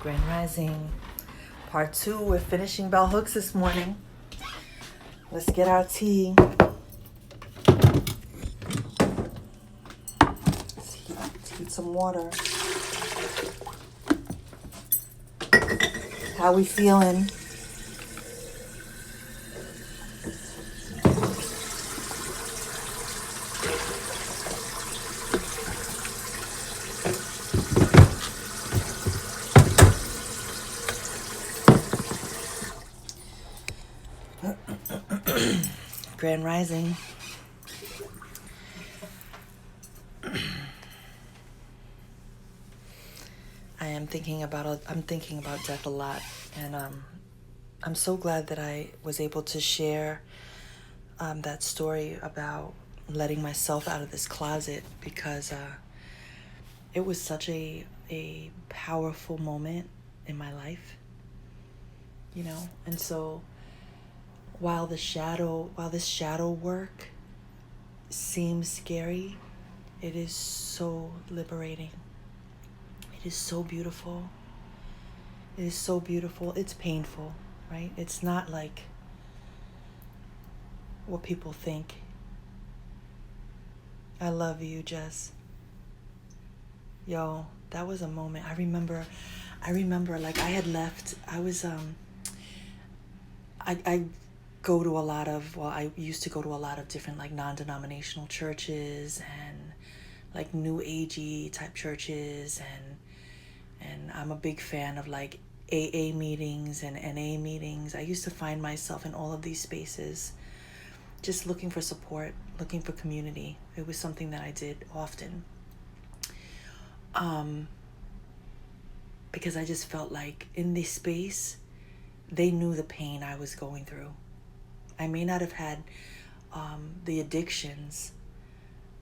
Grand Rising, part 2. We're finishing bell hooks this morning. Let's get our tea. Let's heat some water. How we feeling? Grand Rising. I'm thinking about death a lot, and I'm so glad that I was able to share that story about letting myself out of this closet, because it was such a powerful moment in my life, and so while this shadow work seems scary, it is so liberating. It is so beautiful. It is so beautiful. It's painful, right? It's not like what people think. I love you, Jess. Yo, that was a moment. I remember like I had left. I was I go to a lot of, I used to go to a lot of different like non-denominational churches and like new agey type churches, and I'm a big fan of like AA meetings and NA meetings. I used to find myself in all of these spaces just looking for support, looking for community. It was something that I did often. Because I just felt like in this space, they knew the pain I was going through. I may not have had the addictions,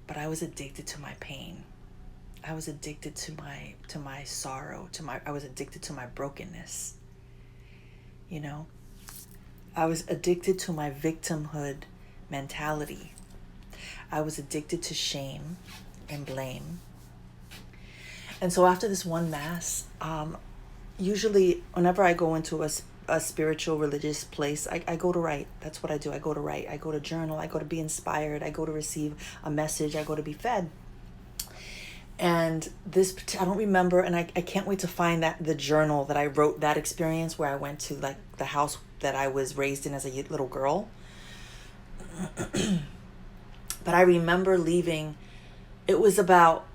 but I was addicted to my pain. I was addicted to my sorrow, I was addicted to my brokenness. I was addicted to my victimhood mentality. I was addicted to shame and blame. And so after this one mass, usually whenever I go into a spiritual religious place, I go to write. That's what I do. I go to write. I go to journal. I go to be inspired. I go to receive a message. I go to be fed. And this, I don't remember, and I can't wait to find the journal that I wrote that experience where I went to like the house that I was raised in as a little girl. But I remember leaving. It was about,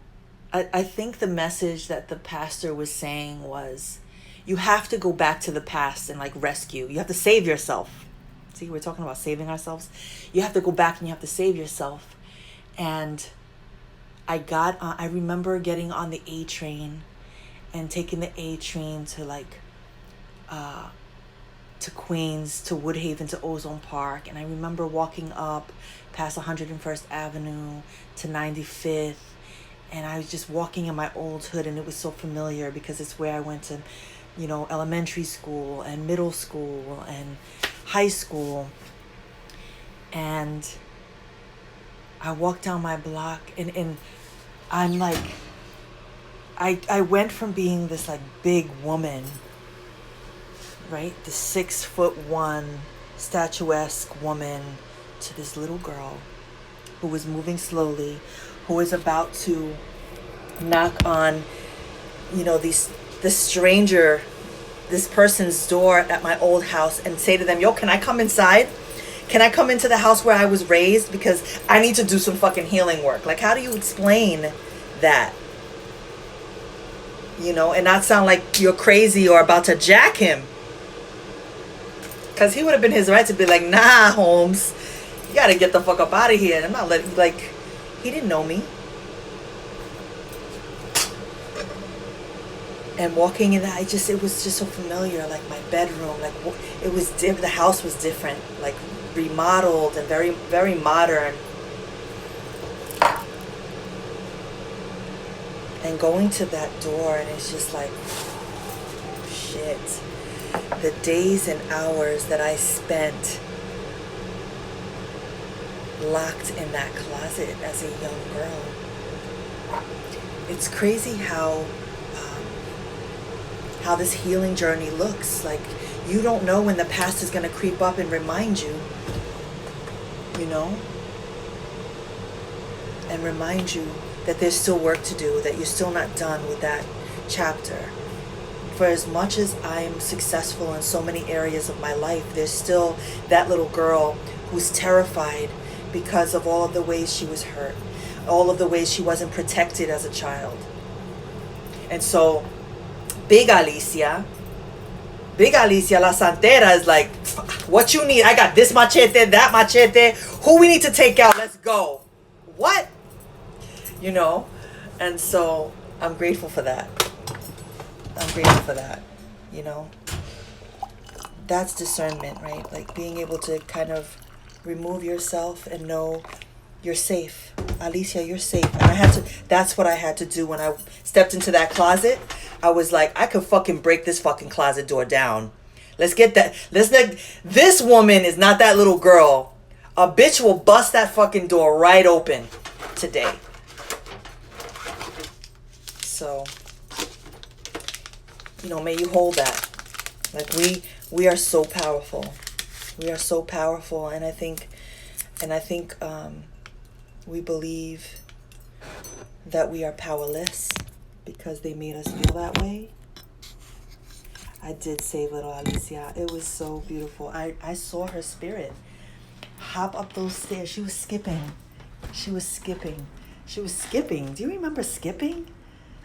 I think the message that the pastor was saying was, you have to go back to the past and like rescue. You have to save yourself. See, we're talking about saving ourselves. You have to go back and you have to save yourself. And I remember getting on the A train and taking the A train to like, to Queens, to Woodhaven, to Ozone Park. And I remember walking up past 101st Avenue to 95th. And I was just walking in my old hood, and it was so familiar because it's where I went to, elementary school and middle school and high school. And I walked down my block, and I'm like, I went from being this like big woman, right? The 6'1" statuesque woman, to this little girl who was moving slowly, who was about to knock on, this person's door at my old house and say to them, yo, can I come inside? Can I come into the house where I was raised? Because I need to do some fucking healing work. Like, how do you explain that? And not sound like you're crazy or about to jack him. Because he would have been his right to be like, nah, Holmes, you got to get the fuck up out of here. I'm not letting, like, he didn't know me. And walking in that, it was just so familiar. Like my bedroom, like it was the house was different, like remodeled and very, very modern. And going to that door, and it's just like, shit. The days and hours that I spent locked in that closet as a young girl. It's crazy how how this healing journey looks. Like, you don't know when the past is going to creep up and remind you, you know, and remind you that there's still work to do, that you're still not done with that chapter. For as much as I'm successful in so many areas of my life, there's still that little girl who's terrified because of all of the ways she was hurt, all of the ways she wasn't protected as a child. And so Big Alicia La Santera is like, what you need? I got this machete, that machete. Who we need to take out? Let's go. What? You know? And so I'm grateful for that. I'm grateful for that. You know? That's discernment, right? Like being able to kind of remove yourself and know you're safe. Alicia, you're safe. And that's what I had to do when I stepped into that closet. I was like, I could fucking break this fucking closet door down. Let's get that. This woman is not that little girl. A bitch will bust that fucking door right open today. So, you know, may you hold that. Like we are so powerful. We are so powerful, and I think we believe that we are powerless because they made us feel that way. I did save little Alicia. It was so beautiful. I saw her spirit hop up those stairs. She was skipping. Do you remember skipping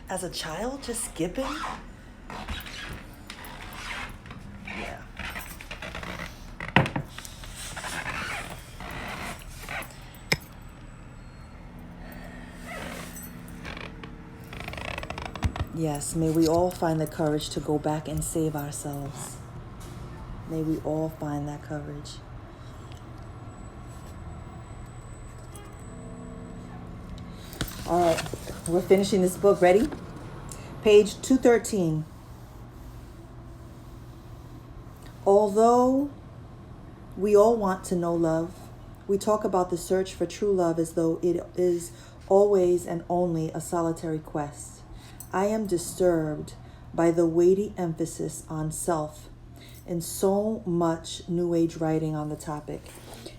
as a child? Just skipping? Yeah. Yes, may we all find the courage to go back and save ourselves. May we all find that courage. All right, we're finishing this book. Ready? Page 213. Although we all want to know love, we talk about the search for true love as though it is always and only a solitary quest. I am disturbed by the weighty emphasis on self in so much New Age writing on the topic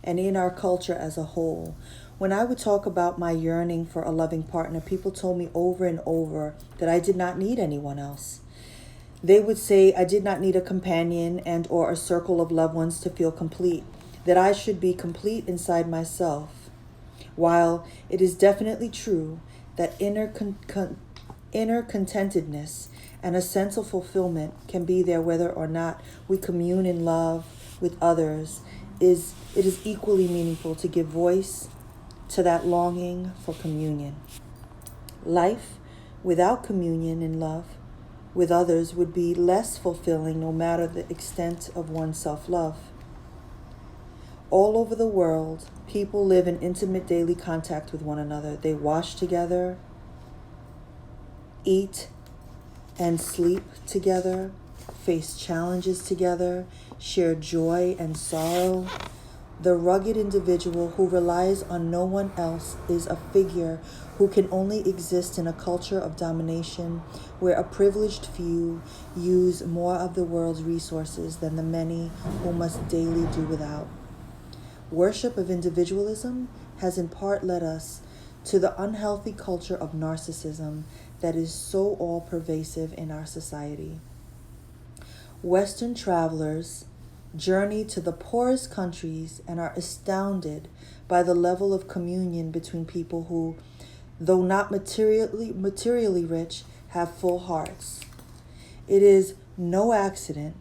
and in our culture as a whole. When I would talk about my yearning for a loving partner, people told me over and over that I did not need anyone else. They would say I did not need a companion and or a circle of loved ones to feel complete, that I should be complete inside myself. While it is definitely true that inner contentedness and a sense of fulfillment can be there whether or not we commune in love with others, it is equally meaningful to give voice to that longing for communion. Life without communion in love with others would be less fulfilling no matter the extent of one's self-love. All over the world, people live in intimate daily contact with one another. They wash together, eat and sleep together, face challenges together, share joy and sorrow. The rugged individual who relies on no one else is a figure who can only exist in a culture of domination where a privileged few use more of the world's resources than the many who must daily do without. Worship of individualism has in part led us to the unhealthy culture of narcissism that is so all-pervasive in our society. Western travelers journey to the poorest countries and are astounded by the level of communion between people who, though not materially rich, have full hearts. It is no accident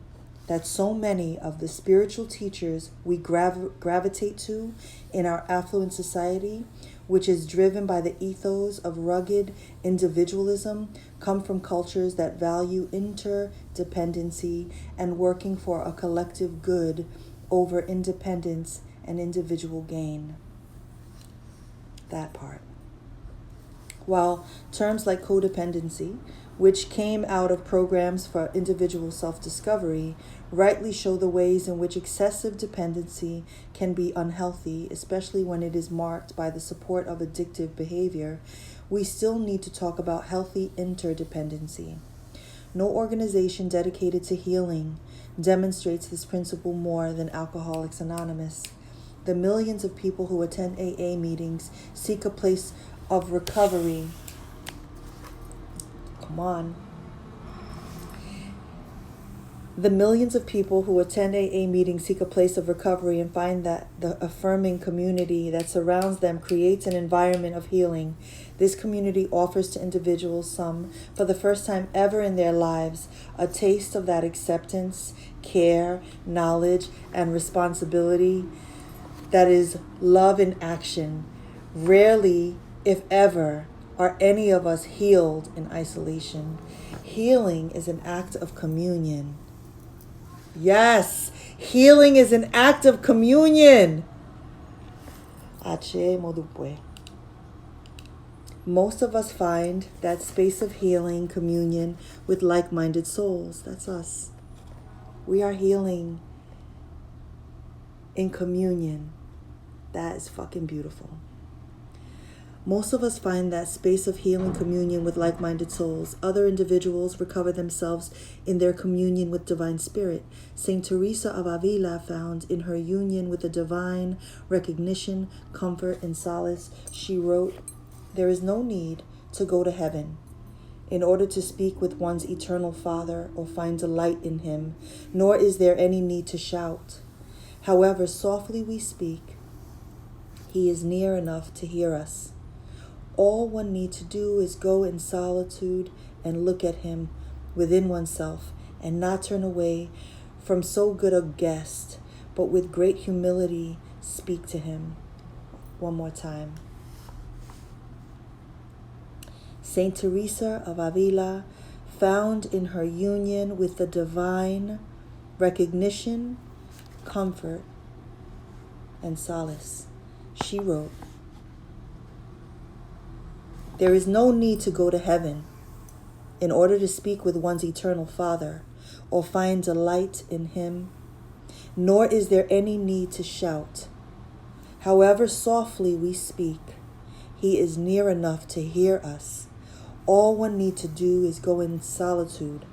that so many of the spiritual teachers we gravitate to in our affluent society, which is driven by the ethos of rugged individualism, come from cultures that value interdependency and working for a collective good over independence and individual gain. That part. While terms like codependency, which came out of programs for individual self-discovery, rightly show the ways in which excessive dependency can be unhealthy, especially when it is marked by the support of addictive behavior, we still need to talk about healthy interdependency. No organization dedicated to healing demonstrates this principle more than Alcoholics Anonymous. The millions of people who attend AA meetings seek a place of recovery. Come on. The millions of people who attend AA meetings seek a place of recovery and find that the affirming community that surrounds them creates an environment of healing. This community offers to individuals, some for the first time ever in their lives, a taste of that acceptance, care, knowledge, and responsibility that is love in action. Rarely, if ever, are any of us healed in isolation. Healing is an act of communion. Yes, healing is an act of communion. Most of us find that space of healing, communion with like-minded souls. That's us. We are healing in communion. That is fucking beautiful. Most of us find that space of healing communion with like-minded souls. Other individuals recover themselves in their communion with Divine Spirit. Saint Teresa of Avila found in her union with the divine recognition, comfort, and solace. She wrote, "There is no need to go to heaven in order to speak with one's eternal Father or find delight in him, nor is there any need to shout. However softly we speak, he is near enough to hear us. All one needs to do is go in solitude and look at him within oneself and not turn away from so good a guest, but with great humility speak to him." One more time. Saint Teresa of Avila found in her union with the divine recognition, comfort, and solace. She wrote, "There is no need to go to heaven in order to speak with one's eternal Father or find delight in him, nor is there any need to shout. However softly we speak, he is near enough to hear us. All one needs to do is go in solitude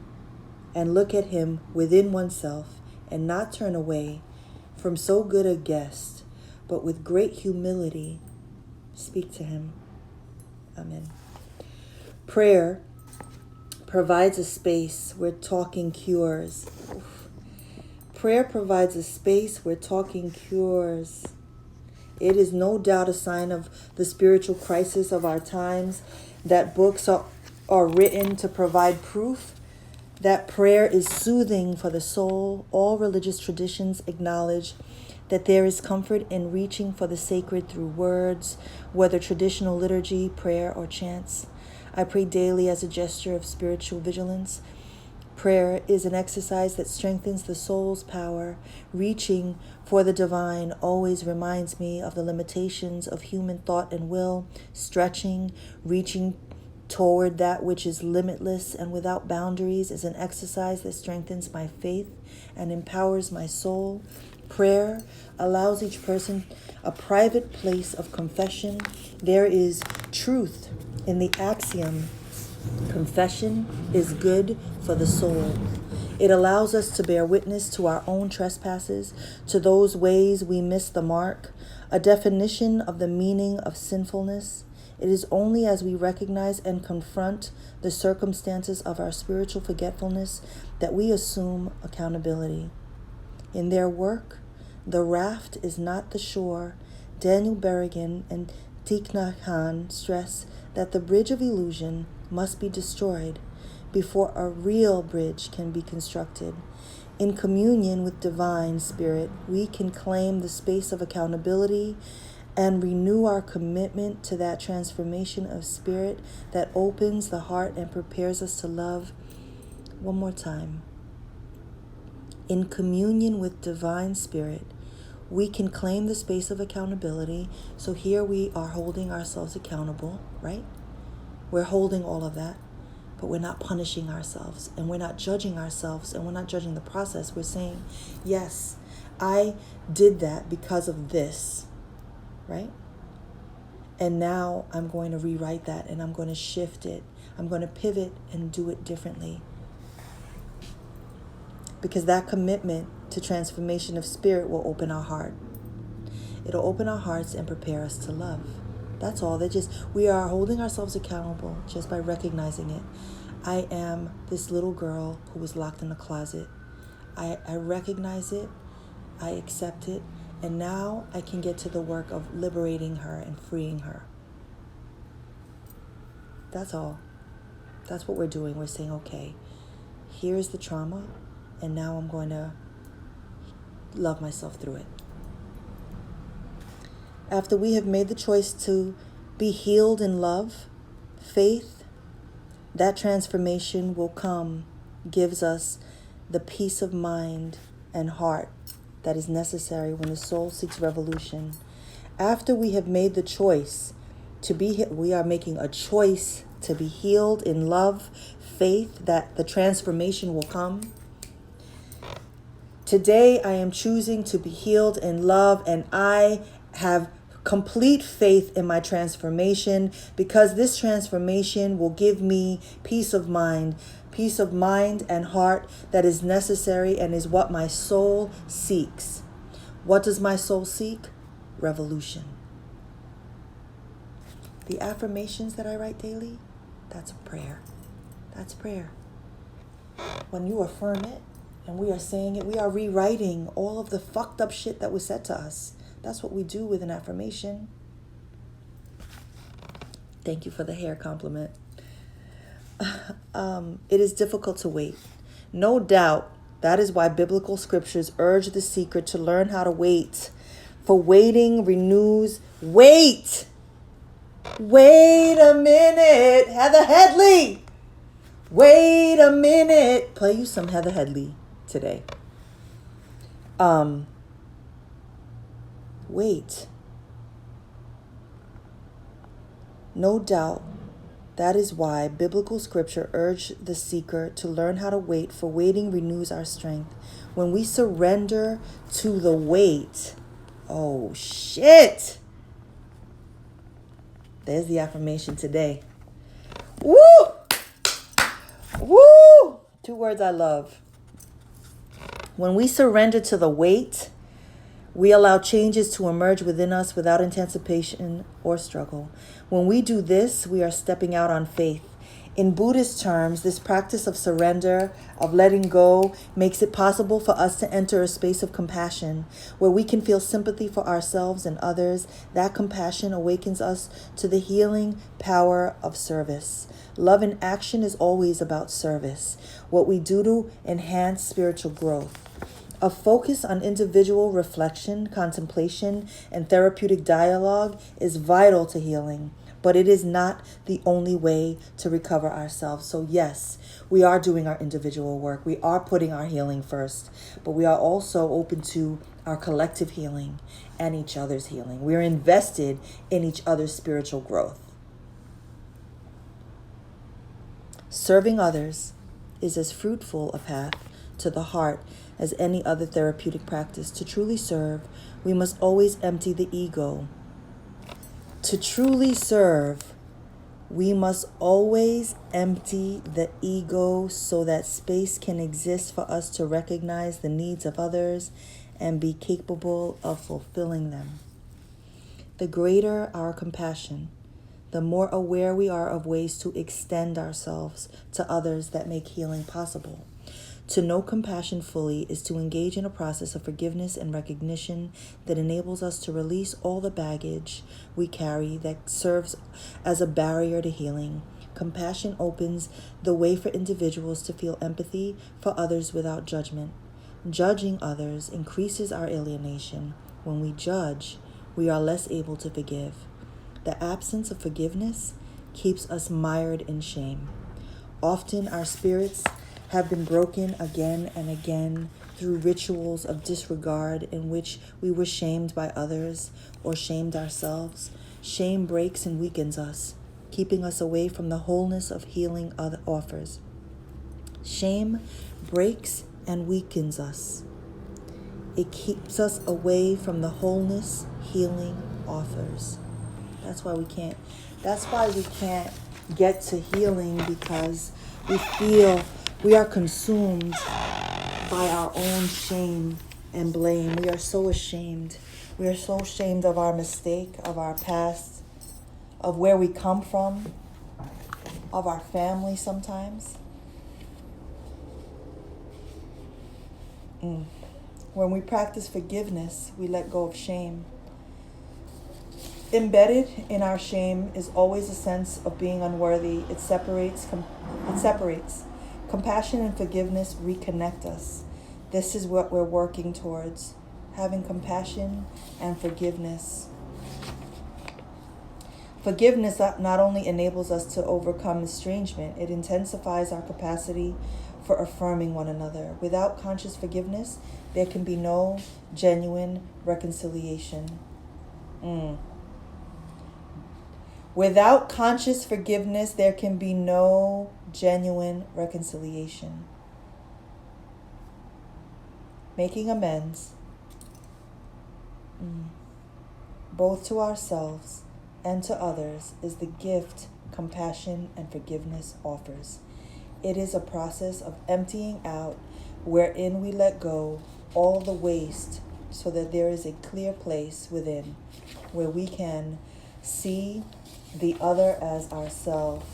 and look at him within oneself and not turn away from so good a guest, but with great humility speak to him." Amen. Prayer provides a space where talking cures. Prayer provides a space where talking cures. It is no doubt a sign of the spiritual crisis of our times that books are written to provide proof that prayer is soothing for the soul. All religious traditions acknowledge that there is comfort in reaching for the sacred through words, whether traditional liturgy, prayer, or chants. I pray daily as a gesture of spiritual vigilance. Prayer is an exercise that strengthens the soul's power. Reaching for the divine always reminds me of the limitations of human thought and will. Stretching, reaching toward that which is limitless and without boundaries is an exercise that strengthens my faith and empowers my soul. Prayer allows each person a private place of confession. There is truth in the axiom, confession is good for the soul. It allows us to bear witness to our own trespasses, to those ways we miss the mark, a definition of the meaning of sinfulness. It is only as we recognize and confront the circumstances of our spiritual forgetfulness that we assume accountability. In their work, The Raft is Not the Shore, Daniel Berrigan and Thich Nhat Hanh stress that the bridge of illusion must be destroyed before a real bridge can be constructed. In communion with Divine Spirit, we can claim the space of accountability and renew our commitment to that transformation of spirit that opens the heart and prepares us to love. One more time. In communion with Divine Spirit, we can claim the space of accountability. So here we are holding ourselves accountable, right? We're holding all of that, but we're not punishing ourselves and we're not judging ourselves and we're not judging the process. We're saying, yes, I did that because of this, right? And now I'm going to rewrite that and I'm going to shift it. I'm going to pivot and do it differently. because that commitment to transformation of spirit will open our heart. It'll open our hearts and prepare us to love. That's all. We are holding ourselves accountable just by recognizing it. I am this little girl who was locked in a closet. I recognize it. I accept it. And now I can get to the work of liberating her and freeing her. That's all. That's what we're doing. We're saying, okay, here's the trauma, and now I'm going to love myself through it. After we have made the choice to be healed in love, faith, that transformation will come, gives us the peace of mind and heart that is necessary when the soul seeks revolution. After we have made the choice to be, we are making a choice to be healed in love, faith, that the transformation will come. Today, I am choosing to be healed in love, and I have complete faith in my transformation, because this transformation will give me peace of mind and heart that is necessary and is what my soul seeks. What does my soul seek? Revolution. The affirmations that I write daily, that's a prayer. That's prayer. When you affirm it and we are saying it, we are rewriting all of the fucked up shit that was said to us. That's what we do with an affirmation. Thank you for the hair compliment. It is difficult to wait. No doubt, that is why biblical scriptures urge the seeker to learn how to wait. For waiting renews. Wait a minute. Heather Headley. Wait a minute. Play you some Heather Headley today. Wait. No doubt, that is why biblical scripture urge the seeker to learn how to wait, for waiting renews our strength. When we surrender to the wait, oh shit. There's the affirmation today. Woo! Woo! 2 words I love. When we surrender to the wait, we allow changes to emerge within us without anticipation or struggle. When we do this, we are stepping out on faith. In Buddhist terms, this practice of surrender, of letting go, makes it possible for us to enter a space of compassion where we can feel sympathy for ourselves and others. That compassion awakens us to the healing power of service. Love in action is always about service, what we do to enhance spiritual growth. A focus on individual reflection, contemplation, and therapeutic dialogue is vital to healing, but it is not the only way to recover ourselves. So yes, we are doing our individual work. We are putting our healing first, but we are also open to our collective healing and each other's healing. We are invested in each other's spiritual growth. Serving others is as fruitful a path to the heart as any other therapeutic practice. To truly serve, we must always empty the ego. To truly serve, we must always empty the ego so that space can exist for us to recognize the needs of others and be capable of fulfilling them. The greater our compassion, the more aware we are of ways to extend ourselves to others that make healing possible. To know compassion fully is to engage in a process of forgiveness and recognition that enables us to release all the baggage we carry that serves as a barrier to healing. Compassion opens the way for individuals to feel empathy for others without judgment. Judging others increases our alienation. When we judge, we are less able to forgive. The absence of forgiveness keeps us mired in shame. Often our spirits have been broken again and again through rituals of disregard in which we were shamed by others or shamed ourselves. Shame breaks and weakens us, keeping us away from the wholeness of healing other offers. Shame breaks and weakens us. It keeps us away from the wholeness healing offers. That's why we can't get to healing, because we feel we are consumed by our own shame and blame. We are so ashamed. We are so ashamed of our mistake, of our past, of where we come from, of our family sometimes. When we practice forgiveness, we let go of shame. Embedded in our shame is always a sense of being unworthy. It separates. Compassion and forgiveness reconnect us. This is what we're working towards, having compassion and forgiveness. Forgiveness not only enables us to overcome estrangement, it intensifies our capacity for affirming one another. Without conscious forgiveness, there can be no genuine reconciliation. Without conscious forgiveness, there can be no genuine reconciliation. Making amends, both to ourselves and to others, is the gift compassion and forgiveness offers. It is a process of emptying out, wherein we let go all the waste so that there is a clear place within where we can see the other as ourselves.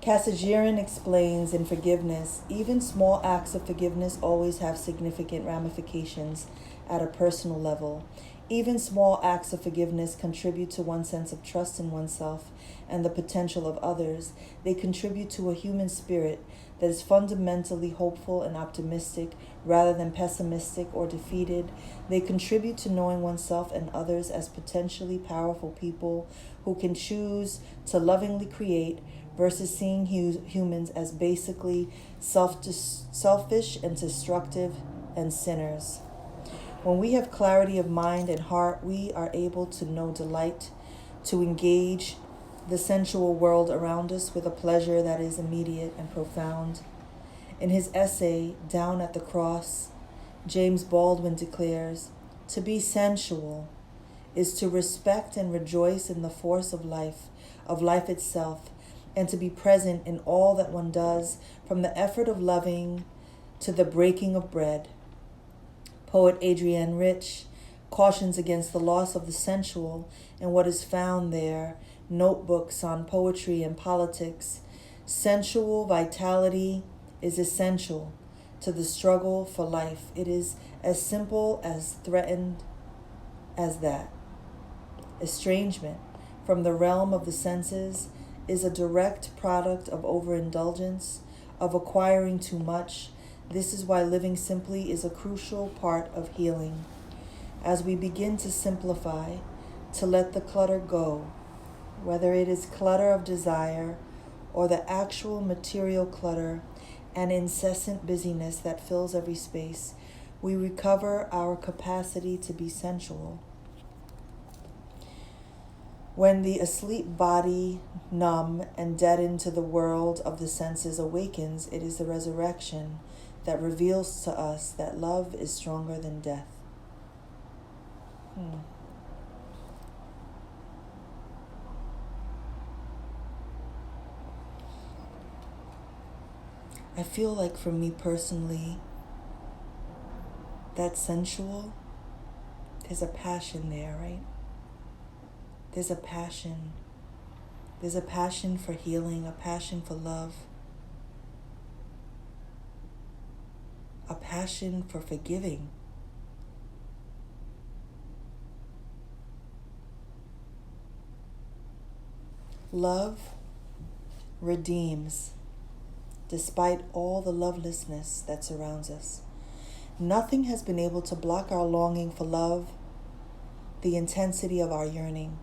Kasajiran explains in Forgiveness, even small acts of forgiveness always have significant ramifications at a personal level. Even small acts of forgiveness contribute to one's sense of trust in oneself and the potential of others. They contribute to a human spirit that is fundamentally hopeful and optimistic rather than pessimistic or defeated. They contribute to knowing oneself and others as potentially powerful people who can choose to lovingly create versus seeing humans as basically selfish and destructive and sinners. When we have clarity of mind and heart, we are able to know delight, to engage the sensual world around us with a pleasure that is immediate and profound. In his essay, Down at the Cross, James Baldwin declares, "To be sensual is to respect and rejoice in the force of life itself, and to be present in all that one does, from the effort of loving to the breaking of bread." Poet Adrienne Rich cautions against the loss of the sensual and what is found there, notebooks on poetry and politics. Sensual vitality is essential to the struggle for life. It is as simple as threatened as that. Estrangement from the realm of the senses is a direct product of overindulgence, of acquiring too much. This is why living simply is a crucial part of healing. As we begin to simplify, to let the clutter go, whether it is clutter of desire or the actual material clutter and incessant busyness that fills every space, we recover our capacity to be sensual. When the asleep body, numb and deadened to the world of the senses, awakens, it is the resurrection that reveals to us that love is stronger than death. I feel like for me personally, that sensual, there's a passion there, right? There's a passion. There's a passion for healing, a passion for love, a passion for forgiving. Love redeems despite all the lovelessness that surrounds us. Nothing has been able to block our longing for love, the intensity of our yearning.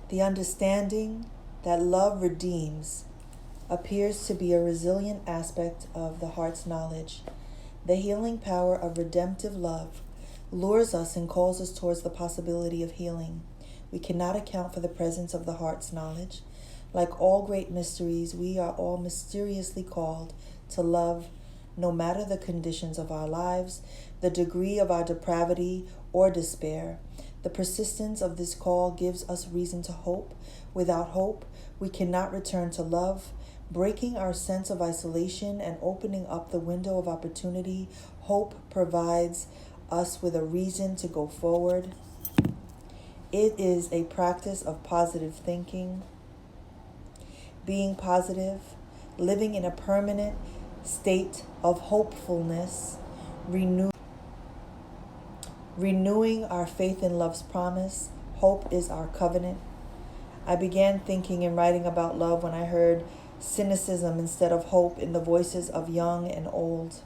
The understanding that love redeems appears to be a resilient aspect of the heart's knowledge. The healing power of redemptive love lures us and calls us towards the possibility of healing. We cannot account for the presence of the heart's knowledge. Like all great mysteries, we are all mysteriously called to love, no matter the conditions of our lives, the degree of our depravity or despair. The persistence of this call gives us reason to hope. Without hope, we cannot return to love. breaking our sense of isolation and opening up the window of opportunity. Hope provides us with a reason to go forward. It is a practice of positive thinking, being positive, living in a permanent state of hopefulness, renewing our faith in love's promise. Hope is our covenant. I began thinking and writing about love when I heard cynicism instead of hope in the voices of young and old.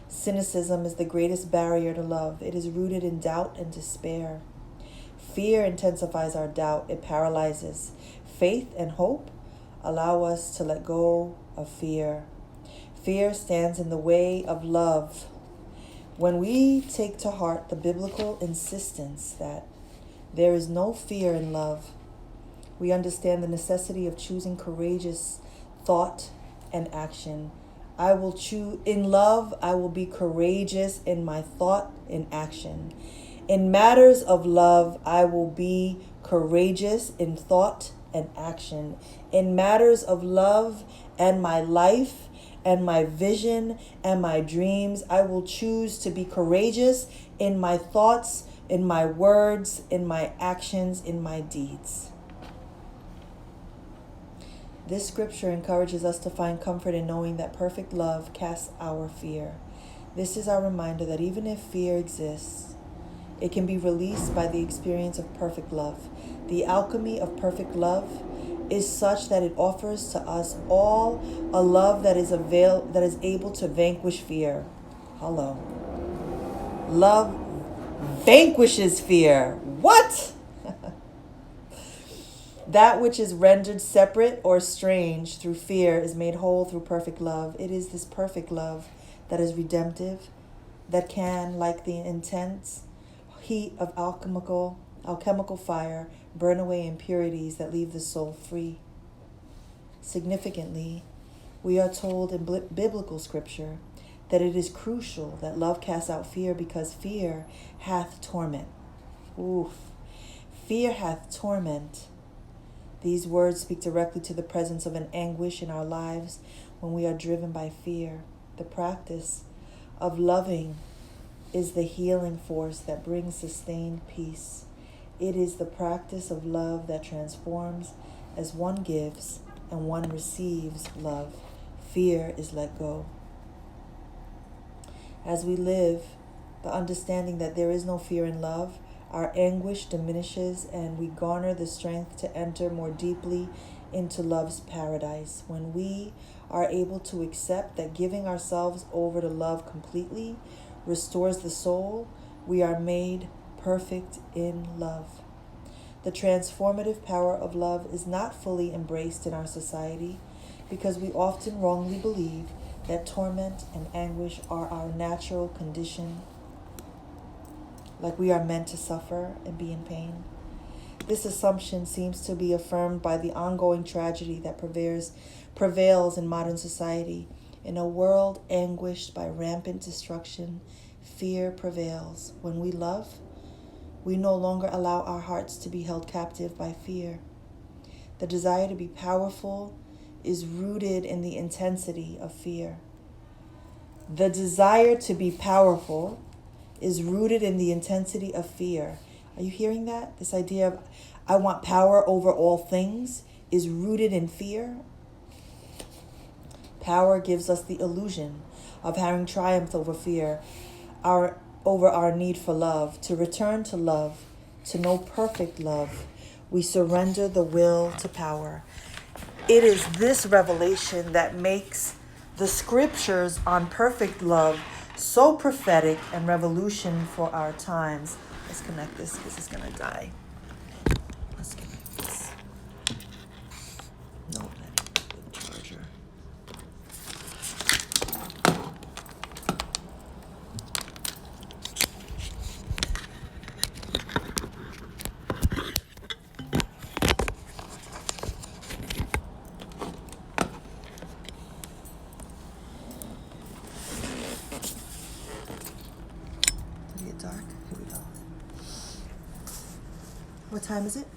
Cynicism is the greatest barrier to love. It is rooted in doubt and despair. Fear intensifies our doubt. It paralyzes. Faith and hope allow us to let go of fear. Fear stands in the way of love. When we take to heart the biblical insistence that there is no fear in love, we understand the necessity of choosing courageous thought and action. I will choose in love. I will be courageous in my thought and action. In matters of love, I will be courageous in thought and action. In matters of love and my life and my vision and my dreams, I will choose to be courageous in my thoughts, in my words, in my actions, in my deeds. This scripture encourages us to find comfort in knowing that perfect love casts our fear. This is our reminder that even if fear exists, it can be released by the experience of perfect love. The alchemy of perfect love is such that it offers to us all a love that is able to vanquish fear. Hello. Love vanquishes fear. What? That which is rendered separate or strange through fear is made whole through perfect love. It is this perfect love that is redemptive, that can, like the intense heat of alchemical fire, burn away impurities that leave the soul free. Significantly, we are told in biblical scripture that it is crucial that love casts out fear because fear hath torment. Oof. Fear hath torment. These words speak directly to the presence of an anguish in our lives when we are driven by fear. The practice of loving is the healing force that brings sustained peace. It is the practice of love that transforms as one gives and one receives love. Fear is let go. As we live the understanding that there is no fear in love, our anguish diminishes and we garner the strength to enter more deeply into love's paradise. When we are able to accept that giving ourselves over to love completely restores the soul, we are made perfect in love. The transformative power of love is not fully embraced in our society because we often wrongly believe that torment and anguish are our natural condition, like we are meant to suffer and be in pain. This assumption seems to be affirmed by the ongoing tragedy that prevails in modern society. In a world anguished by rampant destruction, fear prevails. When we love, we no longer allow our hearts to be held captive by fear. The desire to be powerful is rooted in the intensity of fear. The desire to be powerful is rooted in the intensity of fear. Are you hearing that? This idea of I want power over all things is rooted in fear. Power gives us the illusion of having triumphed over fear, over our need for love. To return to love, to know perfect love, we surrender the will to power. It is this revelation that makes the scriptures on perfect love so prophetic and revolution for our times. Let's connect this because it's going to die. Let's connect this. No, that ain't the charger. Dark. Here we go. What time is it?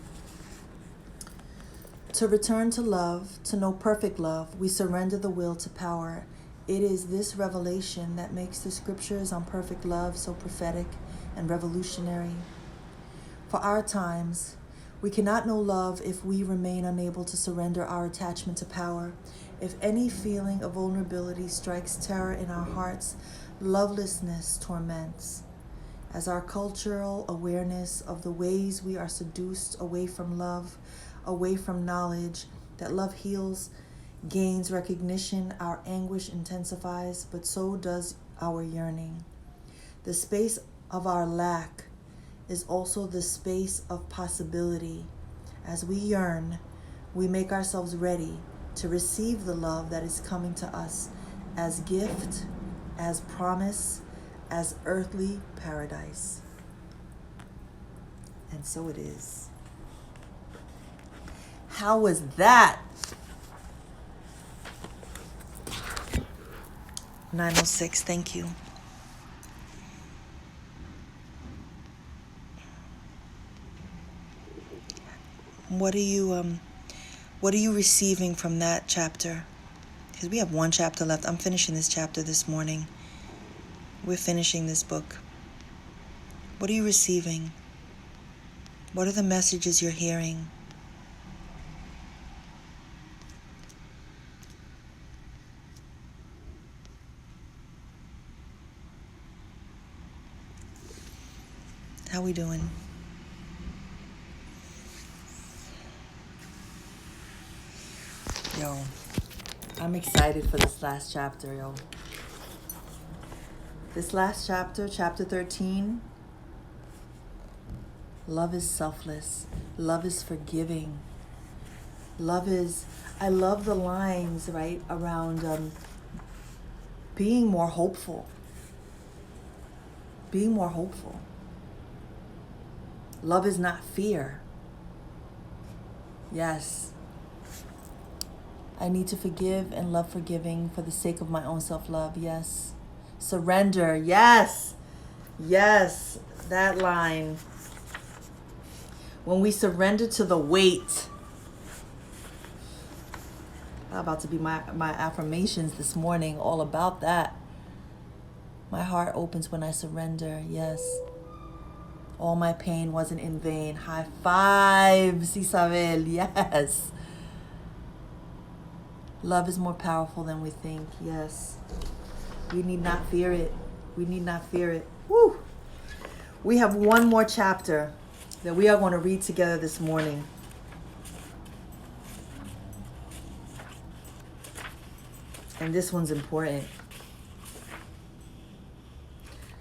To return to love, to know perfect love, we surrender the will to power. It is this revelation that makes the scriptures on perfect love so prophetic and revolutionary. For our times, we cannot know love if we remain unable to surrender our attachment to power. If any feeling of vulnerability strikes terror in our hearts, lovelessness torments. As our cultural awareness of the ways we are seduced away from love, away from knowledge that love heals, gains recognition, our anguish intensifies, but so does our yearning. The space of our lack is also the space of possibility. As we yearn, we make ourselves ready to receive the love that is coming to us as gift, as promise, as earthly paradise. And so it is. How was that? 906, thank you. What are you receiving from that chapter? Because we have one chapter left. I'm finishing this chapter this morning. We're finishing this book. What are you receiving? What are the messages you're hearing? How we doing? Yo, I'm excited for this last chapter, yo. This last chapter, chapter 13, love is selfless. Love is forgiving. I love the lines, right, around being more hopeful. Being more hopeful. Love is not fear. Yes. I need to forgive and love forgiving for the sake of my own self-love. Yes. Surrender. Yes. Yes. That line. When we surrender to the weight. About to be my affirmations this morning. All about that. My heart opens when I surrender. Yes. All my pain wasn't in vain. High fives, Isabel. Yes. Love is more powerful than we think. Yes. We need not fear it. We need not fear it. Woo. We have one more chapter that we are going to read together this morning. And this one's important.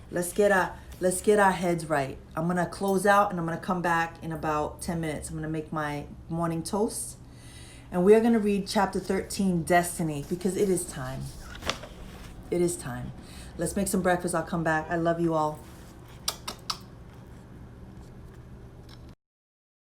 Let's get our heads right. I'm going to close out and I'm going to come back in about 10 minutes. I'm going to make my morning toast. And we are going to read chapter 13, Destiny, because it is time. It is time. Let's make some breakfast. I'll come back. I love you all.